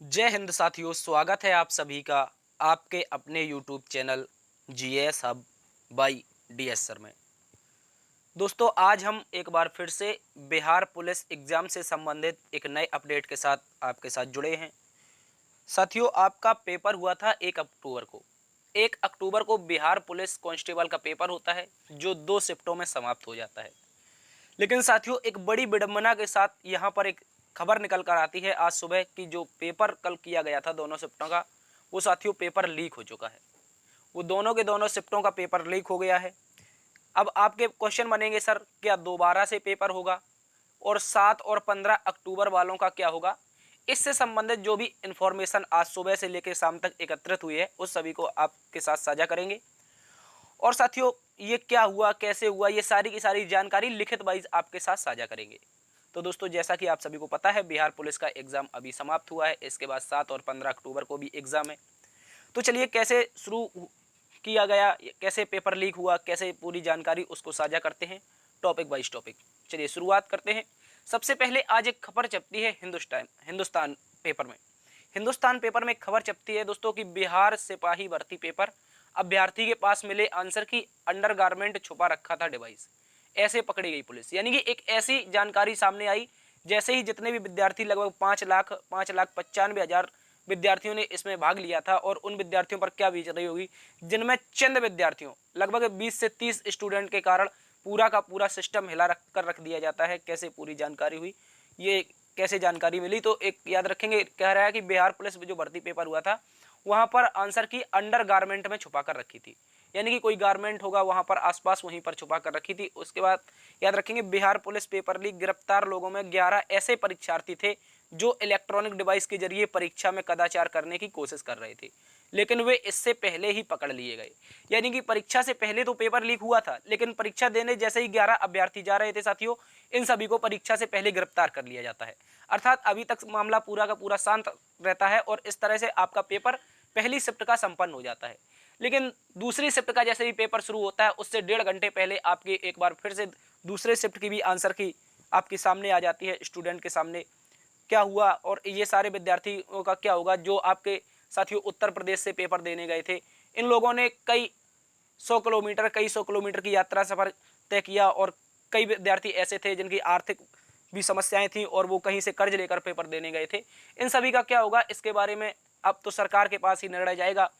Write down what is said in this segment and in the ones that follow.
जय हिंद साथियों, स्वागत है आप सभी का आपके अपने YouTube channel GS hub by DS sir में। दोस्तों, आज हम एक बार फिर से बिहार पुलिस एग्ज़ाम से संबंधित एक नए अपडेट के साथ आपके साथ जुड़े हैं। साथियों, आपका पेपर हुआ था 1 अक्टूबर को। 1 अक्टूबर को बिहार पुलिस कांस्टेबल का पेपर होता है जो 2 शिफ्टों में समाप्त हो जाता है। लेकिन साथियों, एक बड़ी विडंबना के साथ यहाँ पर एक खबर निकल कर आती है आज सुबह कि जो पेपर कल किया गया था दोनों शिफ्टों का, वो साथियों पेपर लीक हो चुका है। वो दोनों के दोनों शिफ्टों का पेपर लीक हो गया है। अब आपके क्वेश्चन बनेंगे, सर क्या दोबारा से पेपर होगा और 7 और 15 अक्टूबर वालों का क्या होगा? इससे संबंधित जो भी इंफॉर्मेशन आज सुबह से लेकर शाम तक एकत्रित हुई है उस सभी को आपके साथ साझा करेंगे। और साथियों, ये क्या हुआ, कैसे हुआ, ये सारी की सारी जानकारी लिखित वाइज आपके साथ साझा करेंगे। तो दोस्तों, जैसा कि आप सभी को पता है, बिहार पुलिस का एग्जाम अभी समाप्त हुआ है। इसके बाद 7 और 15 अक्टूबर को भी एग्जाम है। तो चलिए, कैसे शुरू किया गया, कैसे पेपर लीक हुआ, कैसे पूरी जानकारी उसको साझा करते हैं टॉपिक वाइज टॉपिक। चलिए शुरुआत करते हैं। सबसे पहले आज एक खबर छपती है हिंदुस्तान पेपर में। हिंदुस्तान पेपर में खबर छपती है दोस्तों कि बिहार सिपाही भर्ती पेपर, अभ्यर्थी के पास मिले आंसर की अंडरगारमेंट छुपा रखा था डिवाइस, ऐसे पकड़ी गई पुलिस। यानी कि एक ऐसी जानकारी सामने आई जैसे ही जितने भी विद्यार्थी, लगभग 5,95,हजार विद्यार्थियों ने इसमें भाग लिया था, और उन विद्यार्थियों पर क्या बीत रही होगी जिनमें चंद विद्यार्थियों, लगभग 20 से 30 स्टूडेंट के कारण पूरा का पूरा सिस्टम हिला रख दिया जाता है। कैसे पूरी जानकारी हुई, ये कैसे जानकारी मिली, तो एक याद रखेंगे, कह रहा है कि बिहार पुलिस में जो भर्ती पेपर हुआ था वहां पर आंसर की अंडर गारमेंट में छुपा कर रखी थी। यानी कि कोई गारमेंट होगा वहां पर आसपास, वहीं पर छुपा कर रखी थी। उसके बाद याद रखेंगे, बिहार पुलिस पेपर लीक, गिरफ्तार लोगों में 11 ऐसे परीक्षार्थी थे जो इलेक्ट्रॉनिक डिवाइस के जरिए परीक्षा में कदाचार करने की कोशिश कर रहे थे, लेकिन वे इससे पहले ही पकड़ लिए गए। यानी कि परीक्षा से पहले तो पेपर लीक हुआ था, लेकिन परीक्षा देने जैसे ही 11 अभ्यर्थी जा रहे थे साथियों, इन सभी को परीक्षा से पहले गिरफ्तार कर लिया जाता है। अर्थात अभी तक मामला पूरा का पूरा शांत रहता है और इस तरह से आपका पेपर पहली शिफ्ट का संपन्न हो जाता है। लेकिन दूसरी शिफ्ट का जैसे ही पेपर शुरू होता है उससे 1.5 घंटे पहले आपकी एक बार फिर से दूसरे शिफ्ट की भी आंसर की आपके सामने आ जाती है, स्टूडेंट के सामने क्या हुआ और ये सारे विद्यार्थियों का क्या होगा जो आपके साथियों उत्तर प्रदेश से पेपर देने गए थे। इन लोगों ने कई सौ किलोमीटर की यात्रा सफर तय किया, और कई विद्यार्थी ऐसे थे जिनकी आर्थिक भी समस्याएं थी और वो कहीं से कर्ज लेकर पेपर देने गए थे। इन सभी का क्या होगा, इसके बारे में अब तो सरकार के पास ही निर्णय जाएगा।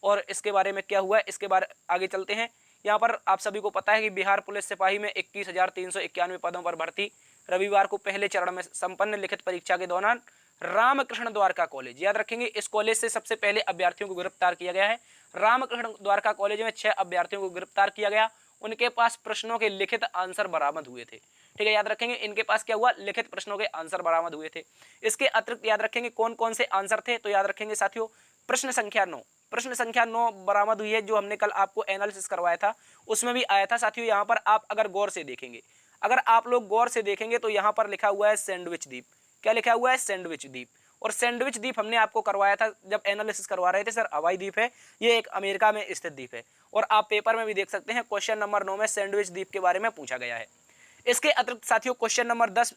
और इसके बारे में क्या हुआ है, इसके बारे आगे चलते हैं। यहाँ पर आप सभी को पता है कि बिहार पुलिस सिपाही में 21,391 पदों पर भर्ती रविवार को पहले चरण में संपन्न। लिखित परीक्षा के दौरान रामकृष्ण द्वारका कॉलेज, याद रखेंगे, इस कॉलेज से सबसे पहले अभ्यर्थियों को गिरफ्तार किया गया है। रामकृष्ण द्वारका कॉलेज में 6 अभ्यर्थियों को गिरफ्तार किया गया। उनके पास प्रश्नों के लिखित आंसर बरामद हुए थे। ठीक है, याद रखेंगे, इनके पास क्या हुआ, लिखित प्रश्नों के आंसर बरामद हुए थे। इसके अतिरिक्त याद रखेंगे कौन कौन से आंसर थे, तो याद रखेंगे साथियों, प्रश्न संख्या 9 बरामद हुई है, जो हमने कल आपको एनालिसिस करवाया था उसमें भी आया था साथियों। यहाँ पर आप अगर गौर से देखेंगे, अगर आप लोग गौर से देखेंगे तो यहाँ पर लिखा हुआ है सैंडविच द्वीप। क्या लिखा हुआ है, सैंडविच द्वीप। और सैंडविच द्वीप हमने आपको करवाया था जब एनालिसिस करवा रहे थे, सर हवाई द्वीप है, ये एक अमेरिका में स्थित द्वीप है। और आप पेपर में भी देख सकते हैं, क्वेश्चन नंबर 9 में सैंडविच द्वीप के बारे में पूछा गया है। इसके अतिरिक्त साथियों क्वेश्चन नंबर 10,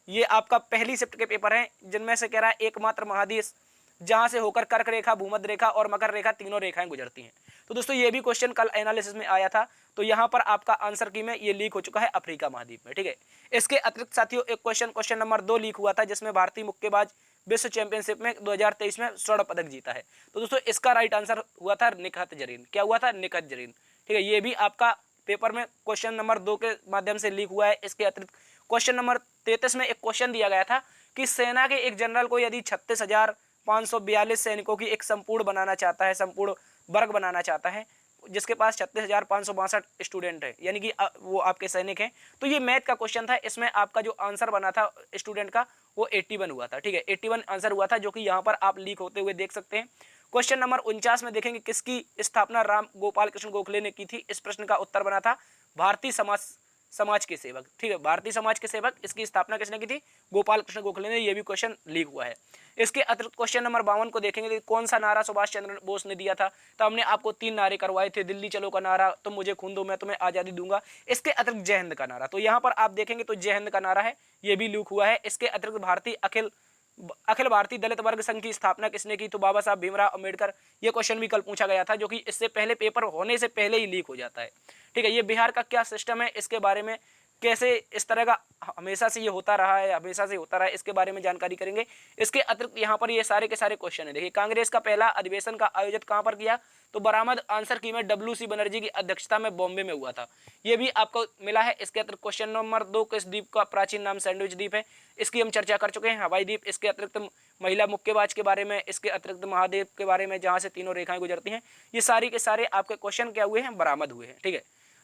ये आपका पहली शिफ्ट के पेपर हैं, जिनमें से कह रहा है एकमात्र महादेश जहां से होकर कर्क रेखा, भूमध्य रेखा और मकर रेखा तीनों रेखाएं गुजरती हैं। तो दोस्तों ये भी क्वेश्चन कल एनालिसिस में आया था, तो यहां पर आपका आंसर की में ये लीक हो चुका है अफ्रीका महाद्वीप में। ठीक है, इसके अतिरिक्त साथियों एक क्वेश्चन नंबर 2 लीक हुआ था, जिसमें भारतीय मुक्केबाज विश्व चैंपियनशिप में 2023 में स्वर्ण पदक जीता है। तो दोस्तों इसका राइट आंसर हुआ था निखत जरीन। क्या हुआ था, निखत जरीन। ठीक है, ये भी आपका पेपर में क्वेश्चन नंबर 2 के माध्यम से लीक हुआ है। इसके अतिरिक्त क्वेश्चन नंबर 33 में एक क्वेश्चन दिया गया था कि सेना के एक जनरल को यदि 36,542 सैनिकों की एक संपूर्ण बनाना चाहता है, संपूर्ण वर्ग बनाना चाहता है, जिसके पास 36,562 स्टूडेंट है, यानी कि वो आपके सैनिक हैं, तो ये मैथ का क्वेश्चन था। इसमें आपका जो आंसर बना था स्टूडेंट का वो 81 हुआ था। ठीक है, 81 आंसर हुआ था, जो कि यहाँ पर आप लीक होते हुए देख सकते हैं। क्वेश्चन नंबर 49 में देखेंगे किसकी स्थापना राम गोपाल कृष्ण गोखले ने की थी। इस प्रश्न का उत्तर बना था भारतीय समाज के सेवक। ठीक है, भारतीय समाज के सेवक, इसकी स्थापना किसने की थी, गोपाल कृष्ण गोखले ने। यह भी क्वेश्चन लीक हुआ है। इसके अतिरिक्त क्वेश्चन नंबर 52 को देखेंगे कि कौन सा नारा सुभाष चंद्र बोस ने दिया था। तो हमने आपको 3 नारे करवाए थे, दिल्ली चलो का नारा, तुम मुझे खून दो मैं तुम्हें आजादी दूंगा। इसके अतिरिक्त जय हिंद का नारा, तो यहाँ पर आप देखेंगे तो जय हिंद का नारा है, ये भी लीक हुआ है। इसके अतिरिक्त भारतीय अखिल अखिल भारतीय दलित वर्ग संघ की स्थापना किसने की? तो बाबा साहब भीमराव अम्बेडकर। ये क्वेश्चन भी कल पूछा गया था, जो कि इससे पहले पेपर होने से पहले ही लीक हो जाता है। ठीक है, ये बिहार का क्या सिस्टम है, इसके बारे में कैसे इस तरह का हमेशा से ये होता रहा है, हमेशा से होता रहा है, इसके बारे में जानकारी करेंगे। इसके अतिरिक्त यहाँ पर ये सारे के सारे क्वेश्चन है। देखिए, कांग्रेस का पहला अधिवेशन का आयोजित कहाँ पर किया? तो बरामद आंसर की में WC बनर्जी की अध्यक्षता में बॉम्बे में हुआ था। ये भी आपको मिला है। इसके अतिरिक्त क्वेश्चन नंबर 2, किस द्वीप का प्राचीन नाम सैंडविच द्वीप है? इसकी हम चर्चा कर चुके हैं, हवाई द्वीप। इसके अतिरिक्त महिला मुक्केबाज के बारे में, इसके अतिरिक्त महादेव के बारे में, जहां से तीनों रेखाएं गुजरती हैं। ये सारी के सारे आपके क्वेश्चन क्या हुए हैं? बरामद हुए हैं। ठीक है,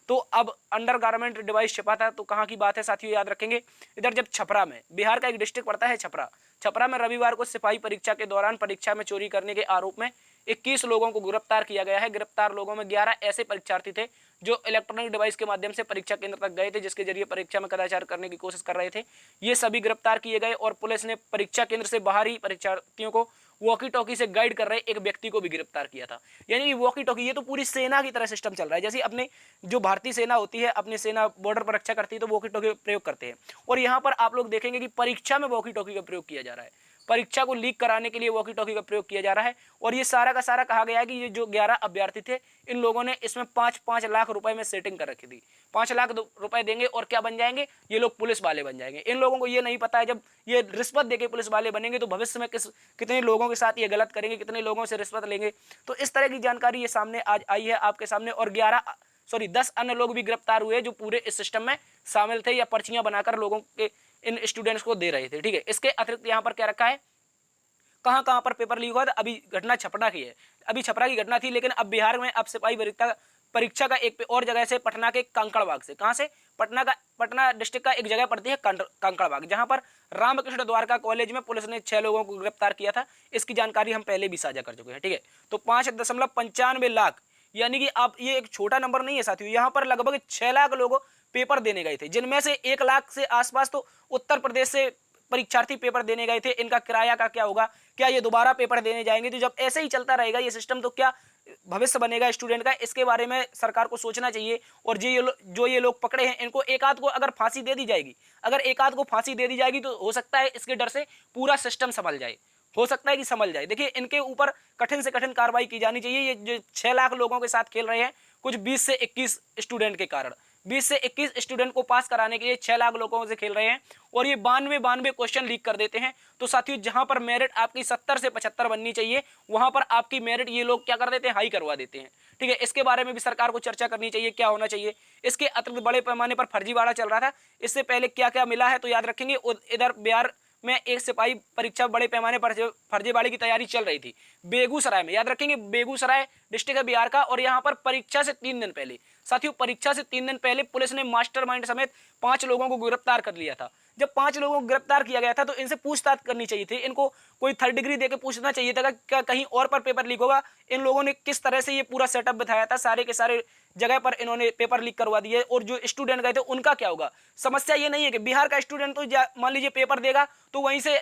तो अब अंडरगारमेंट डिवाइस छिपा था, तो कहाँ की बात है साथियों, याद रखेंगे। इधर जब छपरा में, बिहार का एक डिस्ट्रिक्ट पड़ता है छपरा, छपरा में रविवार को सिपाही परीक्षा के दौरान परीक्षा में चोरी करने के आरोप में 21 लोगों को गिरफ्तार किया गया है। गिरफ्तार लोगों में 11 ऐसे परीक्षार्थी थे जो इलेक्ट्रॉनिक डिवाइस के माध्यम से परीक्षा केंद्र तक गए थे, जिसके जरिए परीक्षा में कदाचार करने की कोशिश कर रहे थे। ये सभी गिरफ्तार किए गए और पुलिस ने परीक्षा केंद्र से बाहर ही परीक्षार्थियों को वॉकी टॉकी से गाइड कर रहे एक व्यक्ति को भी गिरफ्तार किया था। यानी कि वॉकी टॉकी, ये तो पूरी सेना की तरह सिस्टम चल रहा है। जैसे अपने जो भारतीय सेना होती है, अपनी सेना बॉर्डर पर रक्षा करती है, तो वॉकी टॉकी प्रयोग करते हैं। और यहाँ पर आप लोग देखेंगे कि परीक्षा में वॉकी टॉकी का प्रयोग किया जा रहा है, परीक्षा को लीक कराने के लिए वॉकी टॉकी का प्रयोग किया जा रहा है। और ये सारा का सारा कहा गया है कि ये जो 11 अभ्यर्थी थे, इन लोगों ने इसमें 5-5 लाख रुपए में सेटिंग कर रखी थी। 5 लाख रुपए देंगे और क्या बन जाएंगे? ये लोग पुलिस वाले बन जाएंगे। इन लोगों को ये नहीं पता है, जब ये रिश्वत देके पुलिस वाले बनेंगे तो भविष्य में कितने लोगों के साथ ये गलत करेंगे, कितने लोगों से रिश्वत लेंगे। तो इस तरह की जानकारी ये सामने आज आई है आपके सामने। और 10 अन्य लोग भी गिरफ्तार हुए जो पूरे इस सिस्टम में शामिल थे या पर्चियां बनाकर लोगों के, इन स्टूडेंट्स को दे रहे थे। ठीक है, इसके अतिरिक्त यहाँ पर क्या रखा है, कहाँ कहाँ पर पेपर लीक हुआ था? अभी घटना छपरा की है, अभी छपरा की घटना थी, लेकिन अब बिहार में अब सिपाही परीक्षा का एक और जगह से, पटना के कंकड़बाग से, कहाँ से? पटना डिस्ट्रिक्ट का एक जगह पड़ती है कंकड़बाग, जहां पर रामकृष्ण द्वारका कॉलेज में पुलिस ने 6 लोगों को गिरफ्तार किया था। इसकी जानकारी हम पहले भी साझा कर चुके हैं। ठीक है, तो 5.95 लाख, यानी कि आप, ये एक छोटा नंबर नहीं है साथियों, यहाँ पर लगभग 6 लाख लोग पेपर देने गए थे, जिनमें से 1 लाख से आसपास तो उत्तर प्रदेश से परीक्षार्थी पेपर देने गए थे। इनका किराया का क्या होगा? क्या ये दोबारा पेपर देने जाएंगे? तो जब ऐसे ही चलता रहेगा ये सिस्टम, तो क्या भविष्य बनेगा स्टूडेंट का? इसके बारे में सरकार को सोचना चाहिए। और जो ये लोग पकड़े हैं, इनको एक आध को अगर फांसी दे दी जाएगी, अगर एक आध को फांसी दे दी जाएगी, तो हो सकता है इसके डर से पूरा सिस्टम संभल जाए, हो सकता है कि संभल जाए। देखिए, इनके ऊपर कठिन से कठिन कार्रवाई की जानी चाहिए। ये जो 6 लाख लोगों के साथ खेल रहे हैं, कुछ 20 से 21 स्टूडेंट के कारण, 20 से 21 स्टूडेंट को पास कराने के लिए 6 लाख लोगों से खेल रहे हैं, और ये 92 क्वेश्चन लीक कर देते हैं। तो साथियों, जहां पर मेरिट आपकी 70 से 75 बननी चाहिए, वहां पर आपकी मेरिट ये लोग क्या कर देते हैं? हाई करवा देते हैं। ठीक है, इसके बारे में भी सरकार को चर्चा करनी चाहिए, क्या होना चाहिए। इसके अतिरिक्त बड़े पैमाने पर फर्जीवाड़ा चल रहा था, इससे पहले क्या क्या मिला है तो याद रखेंगे। इधर बिहार में एक सिपाही परीक्षा बड़े पैमाने पर फर्जीवाड़े की तैयारी चल रही थी बेगूसराय में, याद रखेंगे, बेगूसराय डिस्ट्रिक्ट है बिहार का। और यहाँ पर परीक्षा से 3 दिन पहले, साथियों, परीक्षा से 3 दिन पहले पुलिस ने मास्टरमाइंड समेत 5 लोगों को गिरफ्तार कर लिया था। जब 5 लोगों को गिरफ्तार किया गया था, तो इनसे पूछताछ करनी चाहिए थी, इनको कोई 3rd डिग्री देकर पूछना चाहिए था क्या कहीं और पर पेपर लीक होगा। इन लोगों ने किस तरह से ये पूरा सेटअप बताया था, सारे के सारे जगह पर इन्होंने पेपर लीक करवा दिए। और जो स्टूडेंट गए थे उनका क्या होगा? समस्या ये नहीं है कि बिहार का स्टूडेंट तो मान लीजिए पेपर देगा तो वहीं से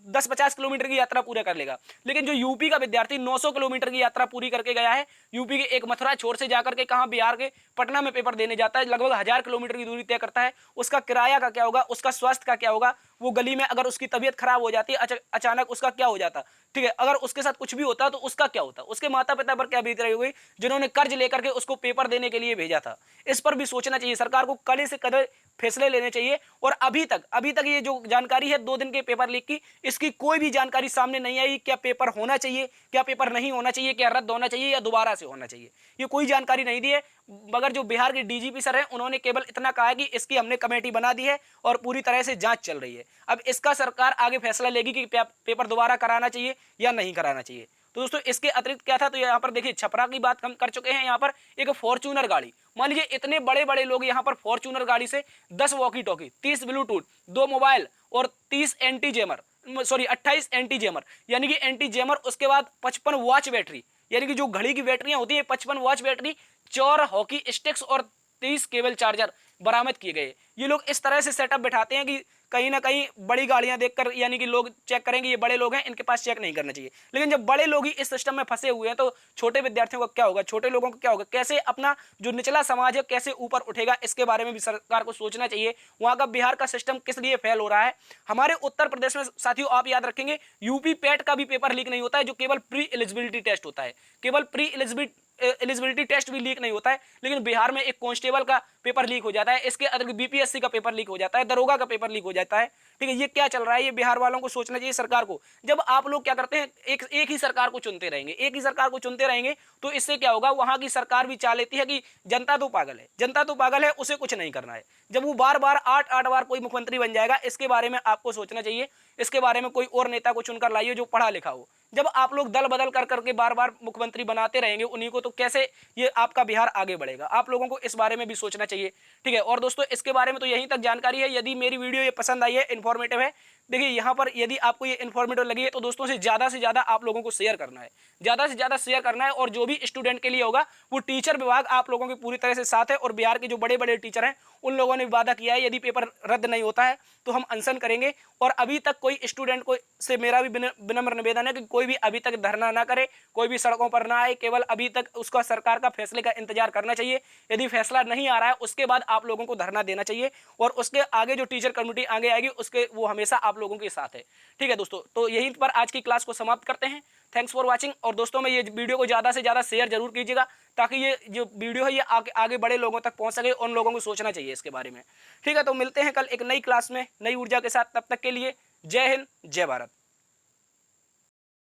10-50 किलोमीटर की यात्रा पूरा कर लेगा, लेकिन जो यूपी का विद्यार्थी 900 किलोमीटर की यात्रा पूरी करके गया है, यूपी के एक मथुरा छोर से जाकर के कहां, बिहार के पटना में पेपर देने जाता है, लगभग 1000 किलोमीटर की दूरी तय करता है, उसका किराया का क्या होगा? उसका स्वास्थ्य का क्या होगा? वो गली में अगर उसकी तबीयत खराब हो जाती है अचानक, उसका क्या हो जाता? ठीक है, अगर उसके साथ कुछ भी होता तो उसका क्या होता? उसके माता पिता पर क्या बीत रही होगी, जिन्होंने कर्ज लेकर के उसको पेपर देने के लिए भेजा था। इस पर भी सोचना चाहिए, सरकार को कड़े से कड़े फैसले लेने चाहिए। और अभी तक ये जो जानकारी है 2 दिन के पेपर लीक की, इसकी कोई भी जानकारी सामने नहीं आई। क्या पेपर होना चाहिए, क्या पेपर नहीं होना चाहिए, क्या रद्द होना चाहिए या दोबारा से होना चाहिए, ये कोई जानकारी नहीं दी है। मगर जो बिहार के डीजीपी सर हैं, उन्होंने केवल इतना कहा है कि इसकी हमने कमेटी बना दी है और पूरी तरह से जांच चल रही है। अब इसका सरकार आगे फैसला लेगी कि पेपर दोबारा कराना चाहिए या नहीं कराना चाहिए। तो दोस्तों, इसके अतिरिक्त क्या था, तो यहाँ पर देखिए, छपरा की बात हम कर चुके हैं। यहाँ पर एक फॉर्च्यूनर गाड़ी, मान लीजिए इतने बड़े बड़े लोग यहाँ पर फॉर्च्यूनर गाड़ी से 10 वॉकी टॉकी, 30 ब्लूटूथ, 2 मोबाइल और 30 एंटी जेमर, सॉरी 28 एंटी जेमर, यानी कि एंटी जेमर, उसके बाद 55 वॉच बैटरी, यानी कि जो घड़ी की बैटरियां होती है 55 वॉच बैटरी, 4 हॉकी स्टिक्स और 30 केबल चार्जर बरामद किए गए। ये लोग इस तरह से सेटअप बैठाते हैं कि कहीं ना कहीं बड़ी गाड़ियां देखकर यानी कि लोग चेक करेंगे ये बड़े लोग हैं, इनके पास चेक नहीं करना चाहिए। लेकिन जब बड़े लोग ही इस सिस्टम में फंसे हुए हैं तो छोटे विद्यार्थियों का क्या होगा, छोटे लोगों का क्या होगा, कैसे अपना जो निचला समाज है कैसे ऊपर उठेगा, इसके बारे में भी सरकार को सोचना चाहिए। वहां का बिहार का सिस्टम किस लिए फेल हो रहा है। हमारे उत्तर प्रदेश में साथियों आप याद रखेंगे यूपी पेट का भी पेपर लीक नहीं होता है, जो केवल प्री एलिजिबिलिटी टेस्ट होता है, केवल प्री एलिजिबिलिटी टेस्ट भी लीक नहीं होता है। लेकिन बिहार में एक कांस्टेबल का पेपर लीक हो जाता है, इसके अतिरिक्त बीपीएससी का पेपर लीक हो जाता है, दरोगा का पेपर लीक हो जाता है। ठीक है, ये क्या चल रहा है, ये बिहार वालों को सोचना चाहिए सरकार को। जब आप लोग क्या करते हैं, एक ही सरकार को चुनते रहेंगे, एक ही सरकार को चुनते रहेंगे, तो इससे क्या होगा, वहां की सरकार भी चाह लेती है कि जनता तो पागल है, जनता तो पागल है, उसे कुछ नहीं करना है। जब वो बार बार 8-8 बार कोई मुख्यमंत्री बन जाएगा, इसके बारे में आपको सोचना चाहिए। इसके बारे में कोई और नेता को चुनकर लाइए जो पढ़ा लिखा हो। जब आप लोग दल बदल कर करके बार बार मुख्यमंत्री बनाते रहेंगे उन्हीं को, तो कैसे ये आपका बिहार आगे बढ़ेगा। आप लोगों को इस बारे में भी सोचना चाहिए। ठीक है, और दोस्तों इसके बारे में तो यहीं तक जानकारी है। यदि मेरी वीडियो ये पसंद आई है, इन्फॉर्मेटिव है, देखिए यहाँ पर यदि आपको ये इन्फॉर्मेटिव लगी है तो दोस्तों से ज़्यादा आप लोगों को शेयर करना है, ज़्यादा से ज़्यादा शेयर करना है। और जो भी स्टूडेंट के लिए होगा, वो टीचर विभाग आप लोगों के पूरी तरह से साथ है। और बिहार के जो बड़े बड़े टीचर हैं उन लोगों ने वादा किया है, यदि पेपर रद्द नहीं होता है तो हम अनशन करेंगे। और अभी तक कोई स्टूडेंट को से मेरा भी विनम्र निवेदन है कि कोई भी अभी तक धरना ना करे, कोई भी सड़कों पर ना आए, केवल अभी तक उसका सरकार का फैसले का इंतजार करना चाहिए। यदि फैसला नहीं आ रहा है उसके बाद आप लोगों को धरना देना चाहिए, और उसके आगे जो टीचर कम्युनिटी आगे आएगी उसके वो हमेशा आप लोगों के साथ है। ठीक है दोस्तों, तो यहीं पर आज की क्लास को समाप्त करते हैं। Thanks for watching. और दोस्तों में ये वीडियो को ज़्यादा से ज़्यादा शेयर जरूर कीजिएगा, ताकि ये जो वीडियो है ये आगे बड़े लोगों तक पहुंच सके, उन लोगों को सोचना चाहिए इसके बारे में। ठीक है, तो मिलते हैं कल एक नई क्लास में नई ऊर्जा के साथ। तब तक के लिए जय हिंद, जय भारत।